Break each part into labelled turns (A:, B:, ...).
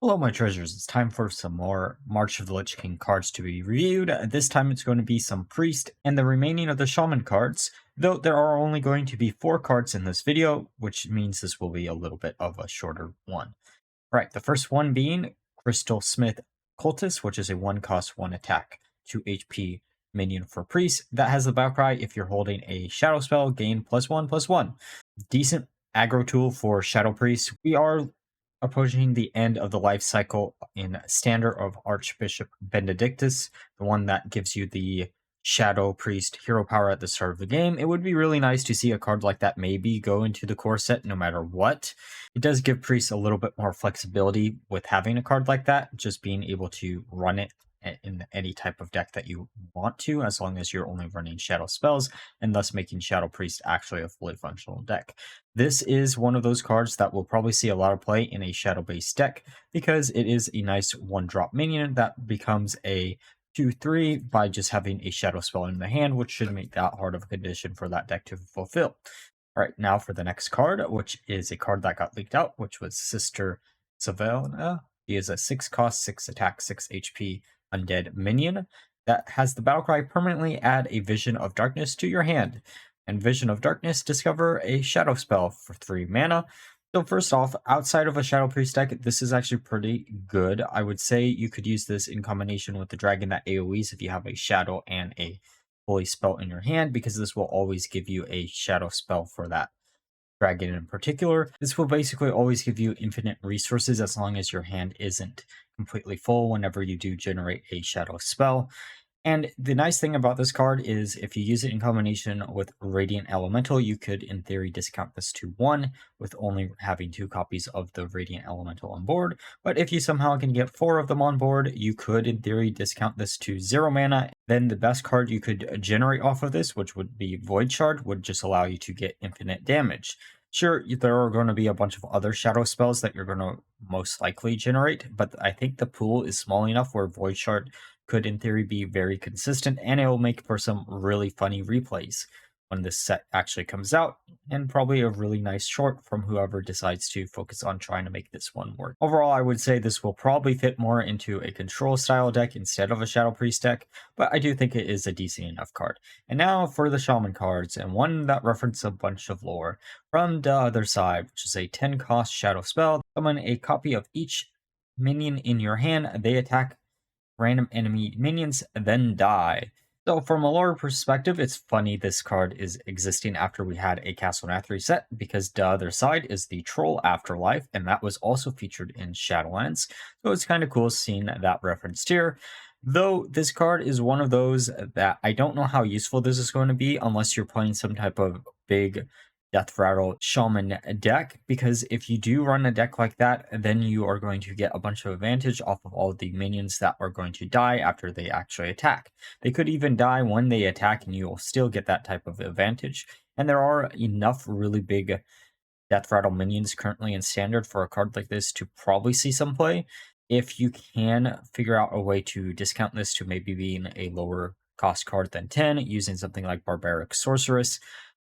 A: Hello, my treasures. It's time for some more March of the Lich King cards to be reviewed. This time it's going to be some Priest and the remaining of the Shaman cards, though there are only going to be 4 cards in this video, which means this will be a little bit of a shorter one. Right, the first one being Crystal Smith Cultist, which is a 1 cost 1 attack, 2 HP minion for Priest. That has the battle cry: if you're holding a Shadow spell, gain +1/+1. Decent aggro tool for Shadow Priest. We are approaching the end of the life cycle in Standard of Archbishop Benedictus, the one that gives you the Shadow Priest hero power at the start of the game. It would be really nice to see a card like that maybe go into the core set no matter what. It does give priests a little bit more flexibility with having a card like that, just being able to run it in any type of deck that you want to, as long as you're only running shadow spells, and thus making Shadow Priest actually a fully functional deck. This is one of those cards that will probably see a lot of play in a shadow-based deck, because it is a nice 1-drop minion that becomes a 2/3 by just having a shadow spell in the hand, which shouldn't make that hard of a condition for that deck to fulfill. All right, now for the next card, which is a card that got leaked out, which was Sister Svalna. He is a 6 cost, 6 attack, 6 HP undead minion that has the battlecry: permanently add a Vision of Darkness to your hand. And Vision of Darkness, discover a shadow spell for 3 mana. So first off, outside of a Shadow Priest deck, this is actually pretty good. I would say you could use this in combination with the Dragon that AoEs if you have a Shadow and a Holy Spell in your hand, because this will always give you a Shadow spell for that dragon in particular. This will basically always give you infinite resources as long as your hand isn't completely full whenever you do generate a shadow spell. And the nice thing about this card is if you use it in combination with Radiant Elemental, you could in theory discount this to 1 with only having 2 copies of the Radiant Elemental on board. But if you somehow can get 4 of them on board, you could in theory discount this to 0 mana. Then the best card you could generate off of this, which would be Void Shard, would just allow you to get infinite damage. Sure, there are going to be a bunch of other shadow spells that you're going to most likely generate, but I think the pool is small enough where Void Shard could in theory be very consistent, and it will make for some really funny replays when this set actually comes out, and probably a really nice short from whoever decides to focus on trying to make this one work. Overall, I would say this will probably fit more into a control style deck instead of a Shadow Priest deck, but I do think it is a decent enough card. And now for the Shaman cards, and one that references a bunch of lore. From the other side, which is a 10 cost shadow spell, summon a copy of each minion in your hand. They attack random enemy minions, then die. So from a lore perspective, it's funny this card is existing after we had a Castle Nathria set, because the other side is the Troll Afterlife, and that was also featured in Shadowlands. So it's kind of cool seeing that referenced here. Though this card is one of those that I don't know how useful this is going to be unless you're playing some type of big Deathrattle Shaman deck, because if you do run a deck like that, then you are going to get a bunch of advantage off of all of the minions that are going to die after they actually attack. They could even die when they attack, and you will still get that type of advantage. And there are enough really big Deathrattle minions currently in Standard for a card like this to probably see some play. If you can figure out a way to discount this to maybe being a lower cost card than 10, using something like Barbaric Sorceress.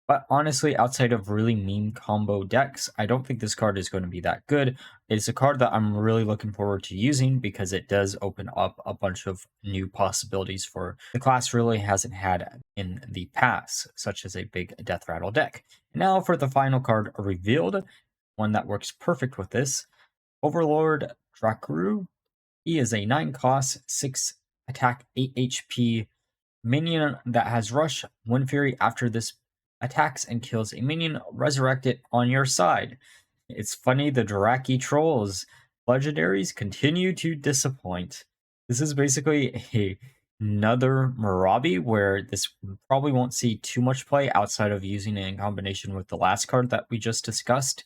A: But honestly, outside of really mean combo decks, I don't think this card is going to be that good. It's a card that I'm really looking forward to using because it does open up a bunch of new possibilities for the class really hasn't had in the past, such as a big Deathrattle deck. Now for the final card revealed, one that works perfect with this, Overlord Drakuru. He is a 9 cost, 6 attack, 8 HP minion that has Rush, Wind Fury. After this attacks and kills a minion, resurrect it on your side. It's funny, the Drakii trolls legendaries continue to disappoint. This is basically another Marabi where this probably won't see too much play outside of using it in combination with the last card that we just discussed.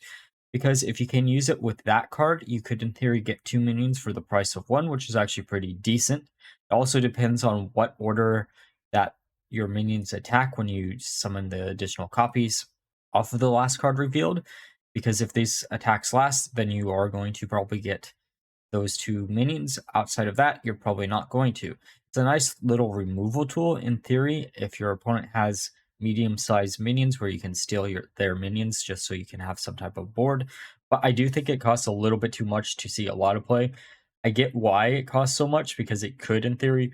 A: Because if you can use it with that card, you could in theory get 2 minions for the price of 1, which is actually pretty decent. It also depends on what order that your minions attack when you summon the additional copies off of the last card revealed, because if these attacks last, then you are going to probably get those 2 minions. Outside of that, you're probably not going to. It's a nice little removal tool in theory if your opponent has medium-sized minions where you can steal their minions just so you can have some type of board. but I do think it costs a little bit too much to see a lot of play. I get why it costs so much because it could, in theory,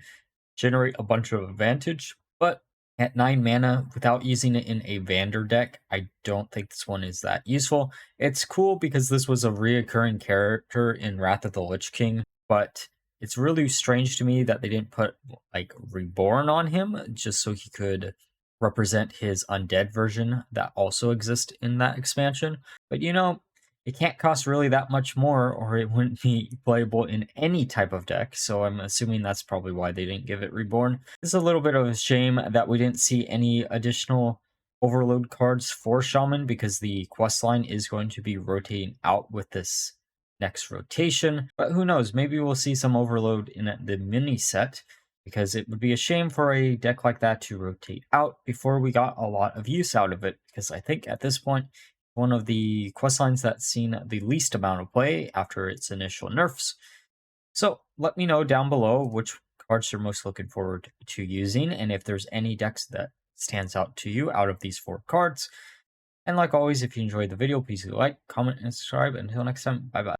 A: generate a bunch of advantage, but at 9 mana, without using it in a Vander deck, I don't think this one is that useful. It's cool because this was a reoccurring character in Wrath of the Lich King, but it's really strange to me that they didn't put like Reborn on him just so he could represent his undead version that also exists in that expansion. But it can't cost really that much more, or it wouldn't be playable in any type of deck, so I'm assuming that's probably why they didn't give it Reborn. It's a little bit of a shame that we didn't see any additional Overload cards for Shaman, because the quest line is going to be rotating out with this next rotation, but who knows, maybe we'll see some Overload in the mini set, because it would be a shame for a deck like that to rotate out before we got a lot of use out of it, because I think at this point, one of the quest lines that's seen the least amount of play after its initial nerfs. So let me know down below which cards you're most looking forward to using, and if there's any decks that stands out to you out of these 4 cards. And like always, if you enjoyed the video, please like, comment, and subscribe. Until next time, bye bye.